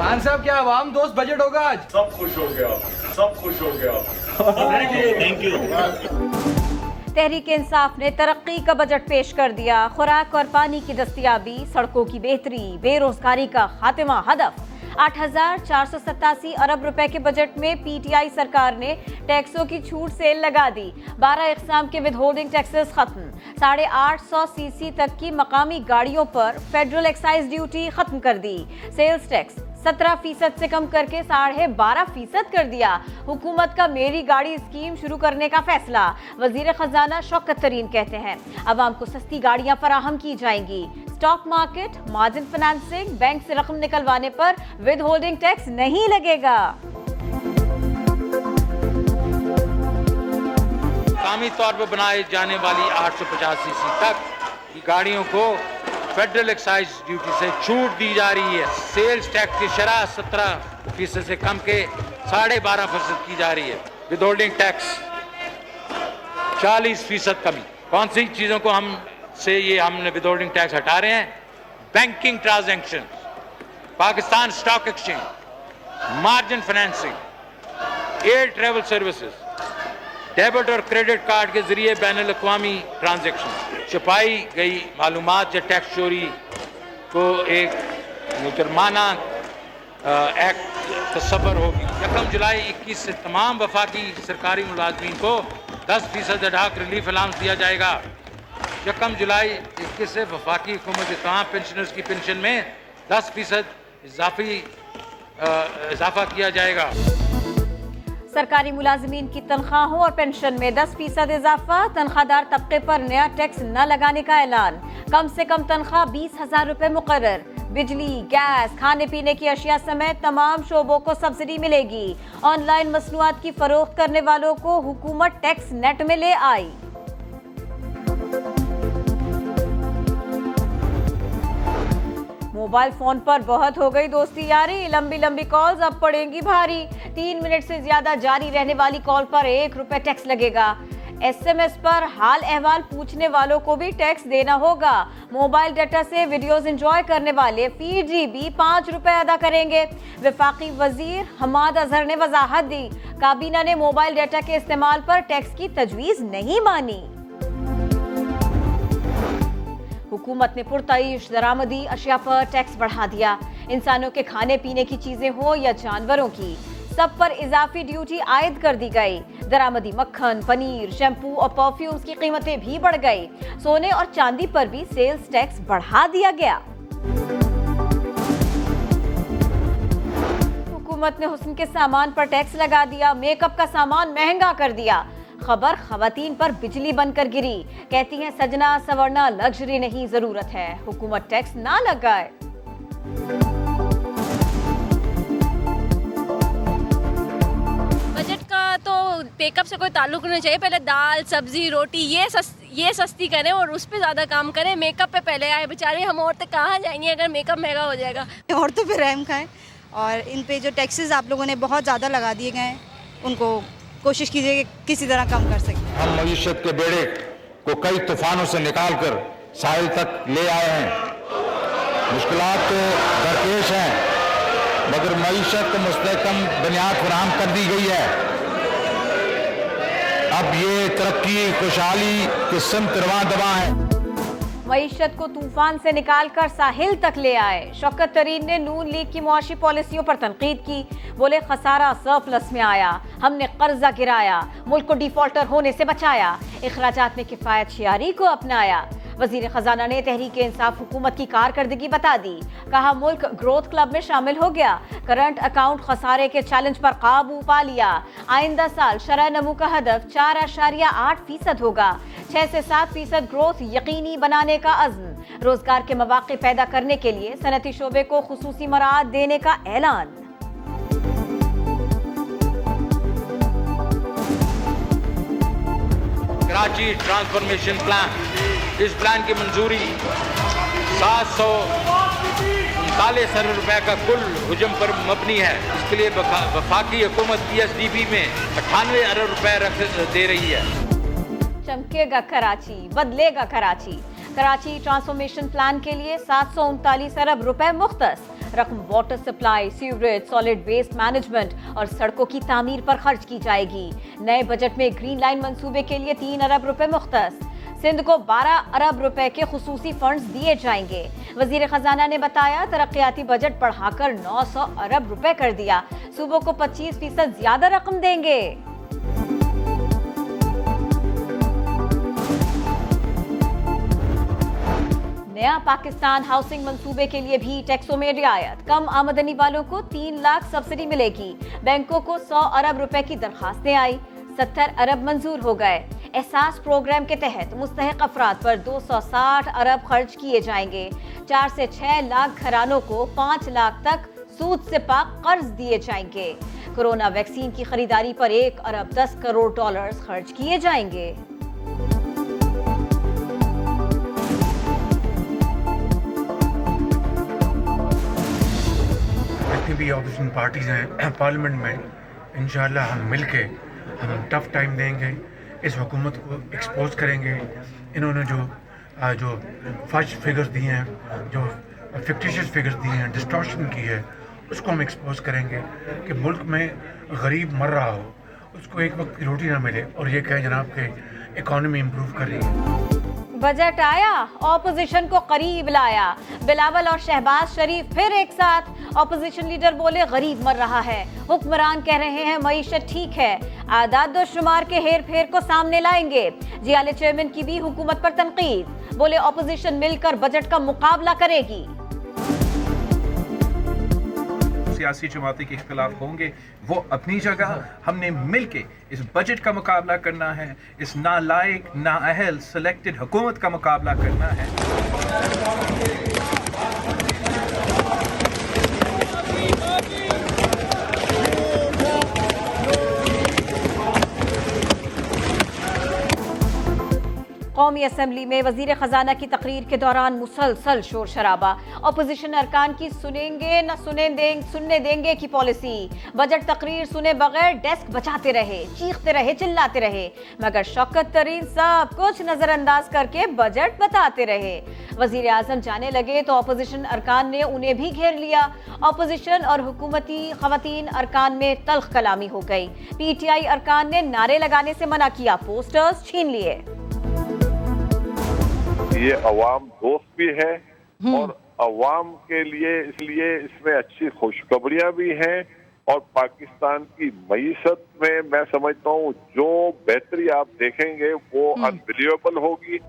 खान साहब क्या आवाम दोस्त बजट होगा आज? सब खुश हो गया, सब खुश हो गया। Thank you. तहरीक इंसाफ ने तरक्की का बजट पेश कर दिया। खुराक और पानी की दस्तयाबी, सड़कों की बेहतरी, बेरोजगारी का खात्मा हदफ। 8,487 अरब रुपए के बजट में पीटीआई सरकार ने टैक्सों की छूट सेल लगा दी। 12 इक़साम के विदहोल्डिंग टैक्सेस खत्म। 850 सीसी तक की मकामी गाड़ियों पर फेडरल एक्साइज ड्यूटी खत्म कर दी। सेल्स टैक्स 17% से कम करके 12.5% कर दिया। हुकूमत का मेरी गाड़ी स्कीम शुरू करने का फैसला। वजीर खजाना शौकत तरीन कहते हैं अवाम को सस्ती गाड़ियां फराहम की जाएंगी। Stock market, margin financing, bank से रकम निकलवाने पर विद होल्डिंग टैक्स नहीं लगेगा। कामी तौर पर बनाए जाने वाली 850 सीसी तक की गाड़ियों को फेडरल एक्साइज ड्यूटी से छूट दी जा रही है। सेल्स टैक्स की शरह 17% से कम के 12.5% की जा रही है। विद होल्डिंग टैक्स 40% कमी। कौन सी चीजों को हमने विद होल्डिंग टैक्स हटा रहे हैं? Banking transaction, Pakistan stock exchange, margin financing, air travel services, debit और क्रेडिट कार्ड के जरिए बैनुल अक़वामी ट्रांजैक्शन। छुपाई गई मालूमात या टैक्स चोरी को एक जुर्माना एक्ट तस्वर होगी। 1 जुलाई 21 से तमाम वफाकी सरकारी मुलाजमीन को 10% अडाक रिलीफ अलाउंस दिया जाएगा। 1 जुलाई 21 से वफाकी हुकूमत के तमाम पेंशनर्स की पेंशन में 10% इजाफा किया जाएगा। सरकारी मुलाजमीन की तनख्वाहों और पेंशन में 10% इजाफा। तनख्वाहदार तबके पर नया टैक्स न लगाने का ऐलान। कम से कम तनख्वाह 20,000 रुपए मुकर्रर। बिजली, गैस, खाने पीने की अशिया समेत तमाम शोबों को सब्सिडी मिलेगी। ऑनलाइन मसनूआत की फरोख्त करने वालों को हुकूमत टैक्स नेट में ले आई। मोबाइल फोन पर बहुत हो गई दोस्ती यारी। लंबी लंबी कॉल्स अब पड़ेंगी भारी। 3 मिनट से ज्यादा जारी रहने वाली कॉल पर 1 रुपए टैक्स लगेगा। SMS पर हाल अहवाल पूछने वालों को भी टैक्स देना होगा। मोबाइल डाटा से वीडियोस एंजॉय करने वाले फी GB 5 रुपए अदा करेंगे। वफाकी वजीर हमाद अजहर ने वजाहत दी, काबीना ने मोबाइल डाटा के इस्तेमाल पर टैक्स की तजवीज नहीं मानी। हुकूमत ने पुरतईश दरामदी अशिया पर टैक्स बढ़ा दिया। इंसानों के खाने पीने की चीजें हो या जानवरों की, सब पर इजाफी ड्यूटी आयद कर दी गई। दरामदी मक्खन, पनीर, शैम्पू और परफ्यूम्स की कीमतें भी बढ़ गई। सोने और चांदी पर भी सेल्स टैक्स बढ़ा दिया गया। हुकूमत ने हुस्न के सामान पर टैक्स लगा दिया। मेकअप का सामान महंगा कर दिया। खबर खवातीन पर बिजली बनकर गिरी। कहती हैं सजना सवरना लग्जरी नहीं, जरूरत है हुकूमत टैक्स ना लगाए। बजट का तो मेकअप से कोई ताल्लुक नहीं चाहिए। पहले दाल, सब्जी, रोटी ये सस्ती करें और उस पर ज़्यादा काम करें। मेकअप पे पहले आए। बेचारे हम औरतें कहाँ जाएंगी अगर मेकअप महंगा हो जाएगा। औरतों पे रहम खाएं और इन पे जो टैक्सेस आप लोगों ने बहुत ज़्यादा लगा दिए गए हैं उनको कोशिश कीजिए कि किसी तरह कम कर सकें। हम मईशत के बेड़े को कई तूफानों से निकालकर साहिल तक ले आए हैं। मुश्किलात तो दरपेश हैं, मगर मईशत को मुस्तहकम बुनियाद फराहम कर दी गई है। अब ये तरक्की खुशहाली की सिमत रवां दवा है। मईशत को तूफान से निकालकर साहिल तक ले आए। शौकत तरीन ने नून लीग की मुआशी पॉलिसियों पर तनकीद की। बोले खसारा सरप्लस में आया, हमने कर्जा गिराया, मुल्क को डिफॉल्टर होने से बचाया, इखराजात में किफायत शियारी को अपनाया। वजीर खजाना ने तहरीक इंसाफ हुकूमत की कारकर्दगी बता दी। कहा मुल्क ग्रोथ क्लब में शामिल हो गया। करंट अकाउंट खसारे के चैलेंज पर काबू पा लिया। आइंदा साल शरह नमू का हदफ 4.8% होगा। 6 से 7% ग्रोथ यकीनी बनाने का अज़्म। रोजगार के मौके पैदा करने के लिए सनती शोबे को खुसूसी मराद देने का ऐलान। कराची ट्रांसफॉर्मेशन प्लान, इस प्लान की मंजूरी 739 अरब रुपए का कुल हुजम पर मबनी है। इसके लिए वफाकी हुकूमत PSDB में 98 अरब रुपए दे रही है। चमकेगा कराची, बदलेगा कराची। कराची ट्रांसफॉर्मेशन प्लान के लिए 739 अरब रुपए मुख्तस। रकम water supply, sewerage, solid waste management और सड़कों की तामीर पर खर्च की जाएगी। नए बजट में ग्रीन लाइन मंसूबे के लिए 3 अरब रुपए मुख्तस। सिंध को 12 अरब रुपए के खुसूसी फंड्स दिए जाएंगे। वजीर खजाना ने बताया तरक्याती बजट बढ़ाकर 900 अरब रुपए कर दिया। सूबों को 25% ज्यादा रकम देंगे। नया पाकिस्तान हाउसिंग मंसूबे के लिए भी टैक्सों में रियायत। कम आमदनी वालों को 3 लाख सब्सिडी मिलेगी। बैंकों को 100 अरब रुपए की दरखास्तें आई, 70 अरब मंजूर हो गए। एहसास प्रोग्राम के तहत मुस्तहिक अफराद पर 260 अरब खर्च किए जाएंगे। 4 से 6 लाख घरानों को 5 लाख तक सूद से पाक कर्ज दिए जाएंगे। कोरोना वैक्सीन की खरीदारी पर 1 अरब 10 करोड़ डॉलर्स खर्च किए जाएंगे। जितनी भी ऑपोजिशन पार्टीज हैं पार्लियामेंट में, इंशाल्लाह हम मिलके हम टफ टाइम देंगे, इस हुकूमत को एक्सपोज करेंगे। इन्होंने जो फर्ज फिगर्स दिए हैं, जो फिक्टिशियस फिगर्स दिए हैं, डिस्टॉर्शन की है, उसको हम एक्सपोज करेंगे कि मुल्क में गरीब मर रहा हो, उसको एक वक्त की रोटी ना मिले और ये कहें जनाब के इकॉनमी इम्प्रूव कर रही है। बजट आया, ऑपोजिशन को करीब लाया। बिलावल और शहबाज शरीफ फिर एक साथ। ऑपोजिशन लीडर बोले गरीब मर रहा है, हुक्मरान कह रहे हैं मईशत ठीक है। आदाद व शुमार के हेर फेर को सामने लाएंगे। जियाले चेयरमैन की भी हुकूमत पर तनकीद, बोले ऑपोजिशन मिलकर बजट का मुकाबला करेगी। सियासी जमातें के इख्तिलाफ होंगे, वो अपनी जगह, हमने मिलके इस बजट का मुकाबला करना है, इस नालायक नाअहल सिलेक्टेड हुकूमत का मुकाबला करना है। कौमी असम्बली में वजीर खजाना की तकरीर के दौरान मुसलसल शोर शराबा। अपोजिशन अरकान की सुनने देंगे की पॉलिसी। बजट तकरीर सुने बगैर डेस्क बचाते रहे, चीखते रहे, चिल्लाते रहे, मगर शौकत तरीन सब कुछ नजरअंदाज करके बजट बताते रहे। वजीर आजम जाने लगे तो अपोजिशन अरकान ने उन्हें भी घेर लिया। अपोजिशन और हुकूमती खवातीन अरकान में तल्ख कलामी हो गई। PTI अरकान ने नारे लगाने से मना किया, पोस्टर्स छीन लिए। ये अवाम दोस्त भी है और अवाम के लिए इसलिए इसमें अच्छी खुशखबरियां भी हैं और पाकिस्तान की मईशत में मैं समझता हूँ जो बेहतरी आप देखेंगे वो अनबिलीवेबल होगी।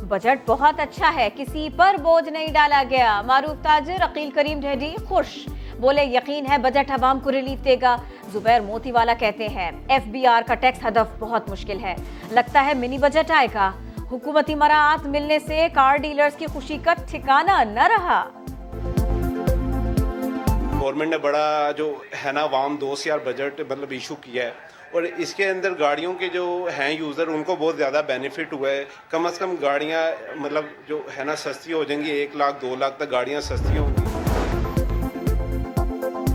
बजट बहुत अच्छा है, किसी पर बोझ नहीं डाला गया। मारूफ ताजिर अकील करीम ढेडी खुश, बोले यकीन है बजट अवाम को रिलीफ देगा। जुबैर मोतीवाला कहते हैं FBR का टैक्स हदफ बहुत मुश्किल है, लगता है मिनी बजट आएगा। हुकूमती मराआत मिलने से कार डीलर्स की खुशी का ठिकाना न रहा। गवर्नमेंट ने बड़ा जो है ना वाम दोस्त यार बजट मतलब इशू किया है और इसके अंदर गाड़ियों के जो हैं यूज़र उनको बहुत ज़्यादा बेनिफिट हुआ है। कम से कम गाड़ियाँ मतलब जो है ना सस्ती हो जाएंगी, 1 लाख 2 लाख तक गाड़ियाँ सस्ती होंगी।